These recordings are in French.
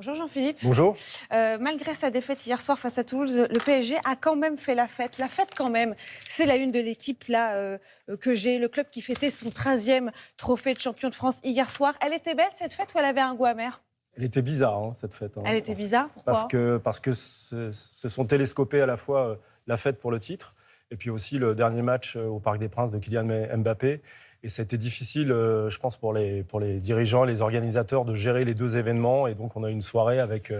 Bonjour Jean-Philippe. Bonjour. Malgré sa défaite hier soir face à Toulouse, le PSG a quand même fait la fête. La fête quand même, c'est la une de l'équipe là que j'ai, le club qui fêtait son 13e trophée de champion de France hier soir. Elle était belle cette fête ou elle avait un goût amer ? Elle était bizarre cette fête. Elle était bizarre, pourquoi ? Parce que se sont télescopés à la fois la fête pour le titre et puis aussi le dernier match au Parc des Princes de Kylian Mbappé. Et ça a été difficile, je pense, pour les dirigeants, les organisateurs de gérer les deux événements. Et donc, on a eu une soirée avec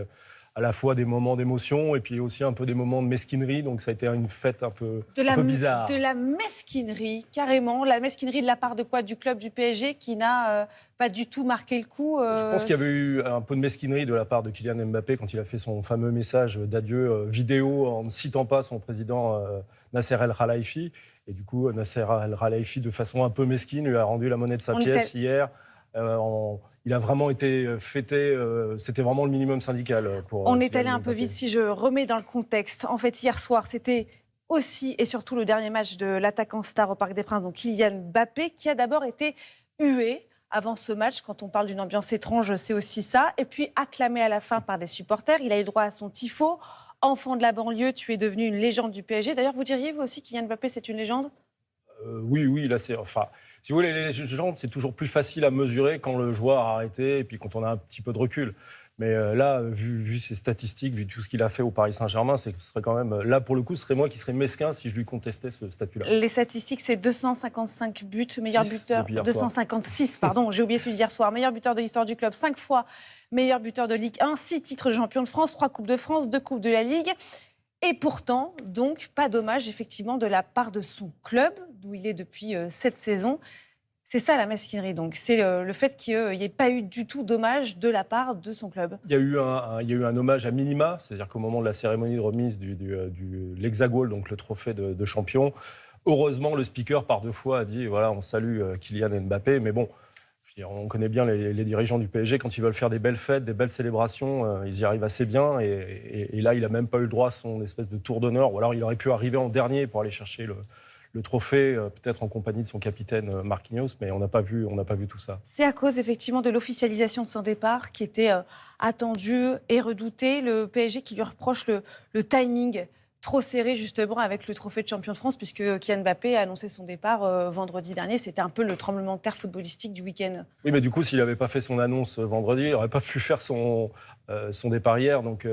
à la fois des moments d'émotion et puis aussi un peu des moments de mesquinerie. Donc, ça a été une fête un peu bizarre. De la mesquinerie, carrément. La mesquinerie de la part de quoi ? Du club du PSG qui n'a pas du tout marqué le coup. Je pense qu'il y avait eu un peu de mesquinerie de la part de Kylian Mbappé quand il a fait son fameux message d'adieu vidéo en ne citant pas son président Nasser El Khelaifi. Et du coup, Nasser El Khelaifi, de façon un peu mesquine, lui a rendu la monnaie de sa pièce hier. Il a vraiment été fêté, c'était vraiment le minimum syndical. On est allé un peu vite si je remets dans le contexte. En fait, hier soir, c'était aussi et surtout le dernier match de l'attaquant star au Parc des Princes, donc Kylian Mbappé, qui a d'abord été hué avant ce match. Quand on parle d'une ambiance étrange, c'est aussi ça. Et puis acclamé à la fin par des supporters. Il a eu droit à son tifo. Enfant de la banlieue, tu es devenu une légende du PSG. D'ailleurs, vous diriez, vous aussi, Kylian Mbappé, c'est une légende ? Oui, là, c'est... Enfin, si vous voulez, les légendes, c'est toujours plus facile à mesurer quand le joueur a arrêté et puis quand on a un petit peu de recul. Mais là, vu ses statistiques, vu tout ce qu'il a fait au Paris Saint-Germain, ce serait quand même... Là, pour le coup, ce serait moi qui serais mesquin si je lui contestais ce statut-là. Les statistiques, c'est 255 buts, meilleur buteur... 256, pardon, j'ai oublié celui d'hier soir. Meilleur buteur de l'histoire du club, 5 fois meilleur buteur de Ligue 1, 6 titres de champion de France, 3 Coupes de France, 2 Coupes de la Ligue. Et pourtant, donc, pas dommage, effectivement, de la part de son club, d'où il est depuis cette saison. C'est ça la mesquinerie, donc. C'est le fait qu'il n'y ait pas eu du tout d'hommage de la part de son club. Il y a eu un hommage à minima, c'est-à-dire qu'au moment de la cérémonie de remise de l'Hexagol, donc le trophée de champion, heureusement, le speaker, par 2 fois, a dit, voilà, on salue Kylian Mbappé, mais bon, on connaît bien les dirigeants du PSG, quand ils veulent faire des belles fêtes, des belles célébrations, ils y arrivent assez bien. Et là, il n'a même pas eu le droit à son espèce de tour d'honneur. Ou alors, il aurait pu arriver en dernier pour aller chercher le trophée, peut-être en compagnie de son capitaine Marquinhos, mais on n'a pas vu tout ça. C'est à cause, effectivement, de l'officialisation de son départ qui était attendu et redouté. Le PSG qui lui reproche le timing trop serré, justement, avec le trophée de champion de France, puisque Kylian Mbappé a annoncé son départ vendredi dernier. C'était un peu le tremblement de terre footballistique du week-end. Oui, mais du coup, s'il n'avait pas fait son annonce vendredi, il n'aurait pas pu faire son départ hier. Donc,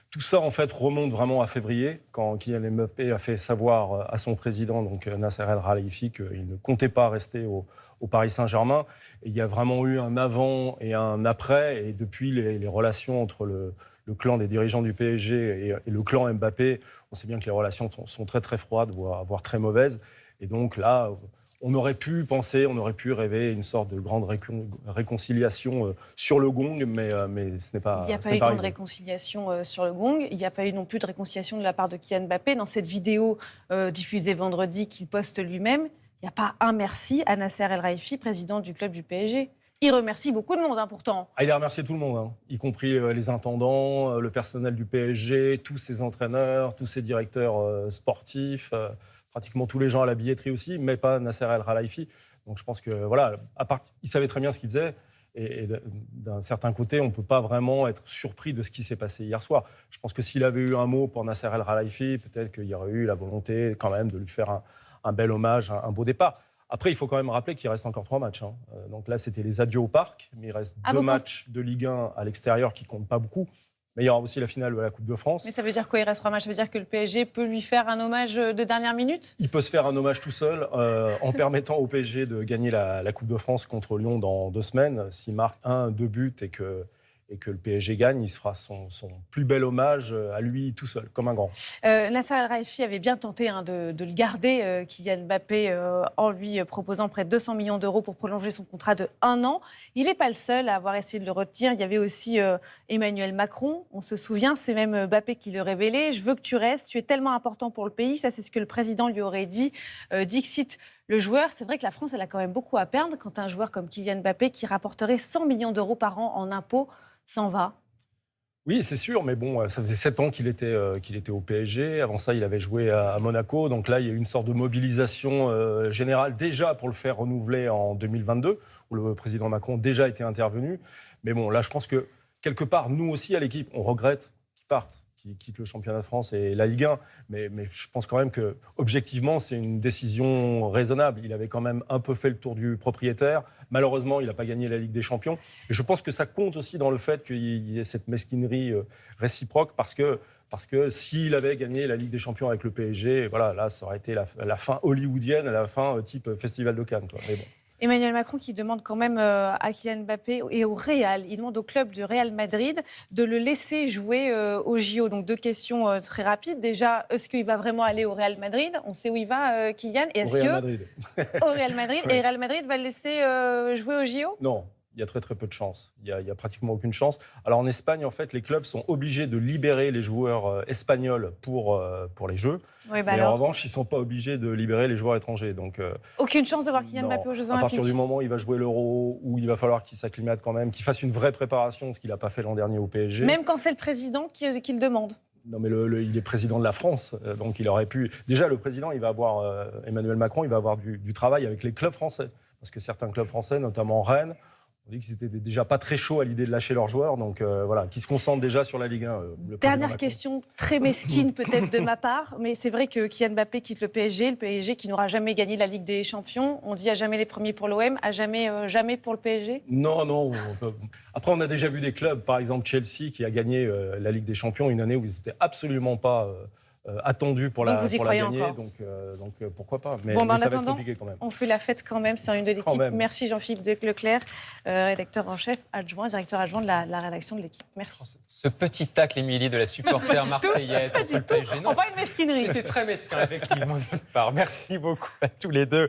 tout ça, en fait, remonte vraiment à février, quand Kylian Mbappé a fait savoir à son président, donc Nasser El Khelaifi, qu'il ne comptait pas rester au Paris Saint-Germain. Et il y a vraiment eu un avant et un après. Et depuis, les relations entre le clan des dirigeants du PSG et le clan Mbappé, on sait bien que les relations sont très, très froides, voire très mauvaises. Et donc là, on aurait pu penser, on aurait pu rêver une sorte de grande réconciliation sur le gong, mais ce n'est pas. Il n'y a pas eu de grande réconciliation sur le gong. Il n'y a pas eu non plus de réconciliation de la part de Kylian Mbappé. Dans cette vidéo diffusée vendredi qu'il poste lui-même, il n'y a pas un merci à Nasser El Khelaifi, président du club du PSG. Il remercie beaucoup de monde, pourtant. Il a remercié tout le monde, y compris les intendants, le personnel du PSG, tous ses entraîneurs, tous ses directeurs sportifs, pratiquement tous les gens à la billetterie aussi, mais pas Nasser El Khelaifi. Donc je pense que, voilà, il savait très bien ce qu'il faisait. Et d'un certain côté, on ne peut pas vraiment être surpris de ce qui s'est passé hier soir. Je pense que s'il avait eu un mot pour Nasser El Khelaifi, peut-être qu'il y aurait eu la volonté quand même de lui faire un bel hommage, un beau départ. Après, il faut quand même rappeler qu'il reste encore 3 matchs. Donc là, c'était les adieux au parc, mais il reste 2 matchs de Ligue 1 à l'extérieur qui ne comptent pas beaucoup. Mais il y aura aussi la finale de la Coupe de France. Mais ça veut dire quoi, il reste 3 matchs ? Ça veut dire que le PSG peut lui faire un hommage de dernière minute ? Il peut se faire un hommage tout seul en permettant au PSG de gagner la Coupe de France contre Lyon dans 2 semaines. S'il marque 1-2 buts et que le PSG gagne, il se fera son plus bel hommage à lui tout seul, comme un grand. Nasser El Khelaifi avait bien tenté de le garder, Kylian Mbappé, en lui proposant près de 200 millions d'euros pour prolonger son contrat de 1 an. Il n'est pas le seul à avoir essayé de le retenir. Il y avait aussi Emmanuel Macron, on se souvient, c'est même Mbappé qui le révélait. « Je veux que tu restes, tu es tellement important pour le pays ». Ça, c'est ce que le président lui aurait dit. Dixit, le joueur. C'est vrai que la France, elle a quand même beaucoup à perdre quand un joueur comme Kylian Mbappé, qui rapporterait 100 millions d'euros par an en impôts, s'en va. Oui, c'est sûr, mais bon, ça faisait 7 ans qu'il était au PSG. Avant ça, il avait joué à Monaco. Donc là, il y a eu une sorte de mobilisation générale déjà pour le faire renouveler en 2022, où le président Macron déjà était intervenu. Mais bon, là, je pense que quelque part, nous aussi, à l'équipe, on regrette qu'ils partent, qu'ils quittent le championnat de France et la Ligue 1. Mais je pense quand même que, objectivement, c'est une décision raisonnable. Il avait quand même un peu fait le tour du propriétaire. Malheureusement, il n'a pas gagné la Ligue des Champions. Et je pense que ça compte aussi dans le fait qu'il y ait cette mesquinerie réciproque, parce que s'il avait gagné la Ligue des Champions avec le PSG, voilà, là, ça aurait été la fin hollywoodienne, la fin type Festival de Cannes, quoi. Mais bon. Emmanuel Macron qui demande quand même à Kylian Mbappé et au Real, il demande au club du Real Madrid de le laisser jouer au JO. Donc 2 questions très rapides. Déjà, est-ce qu'il va vraiment aller au Real Madrid? On sait où il va, Kylian. Et est-ce Au Real Madrid. Au Real Madrid. Ouais. Et Real Madrid va le laisser jouer au JO? Non. Il y a très très peu de chances. Il y a pratiquement aucune chance. Alors en Espagne, en fait, les clubs sont obligés de libérer les joueurs espagnols pour les Jeux. Oui, mais en revanche, ils ne sont pas obligés de libérer les joueurs étrangers. Donc, aucune chance de voir Kylian Mbappé aux Jeux à Olympiques. partir du moment où il va jouer l'Euro, où il va falloir qu'il s'acclimate quand même, qu'il fasse une vraie préparation, ce qu'il n'a pas fait l'an dernier au PSG. Même quand c'est le président qui le demande. Non, mais il est président de la France, donc il aurait pu... Déjà, le président, il va avoir, Emmanuel Macron, il va avoir du travail avec les clubs français. Parce que certains clubs français, notamment Rennes, on dit qu'ils étaient déjà pas très chauds à l'idée de lâcher leurs joueurs, donc voilà, qui se concentrent déjà sur la Ligue 1. Dernière question, très mesquine peut-être de ma part, mais c'est vrai que Kylian Mbappé quitte le PSG qui n'aura jamais gagné la Ligue des Champions. On dit à jamais les premiers pour l'OM, à jamais pour le PSG. Non. Après, on a déjà vu des clubs, par exemple Chelsea, qui a gagné la Ligue des Champions une année où ils n'étaient absolument pas attendus pour la gagner. Donc pourquoi pas. Mais en ça va être attendant, compliqué quand même. on fait la fête quand même sur une de l'équipe. Merci Jean-Philippe Leclerc, rédacteur en chef adjoint, directeur adjoint de la rédaction de l'équipe. Merci. Ce petit tacle, Émilie, de la supporter marseillaise contre le PSG. Non, pas une mesquinerie. C'était très mesquin, effectivement, de notre part. Merci beaucoup à tous les deux.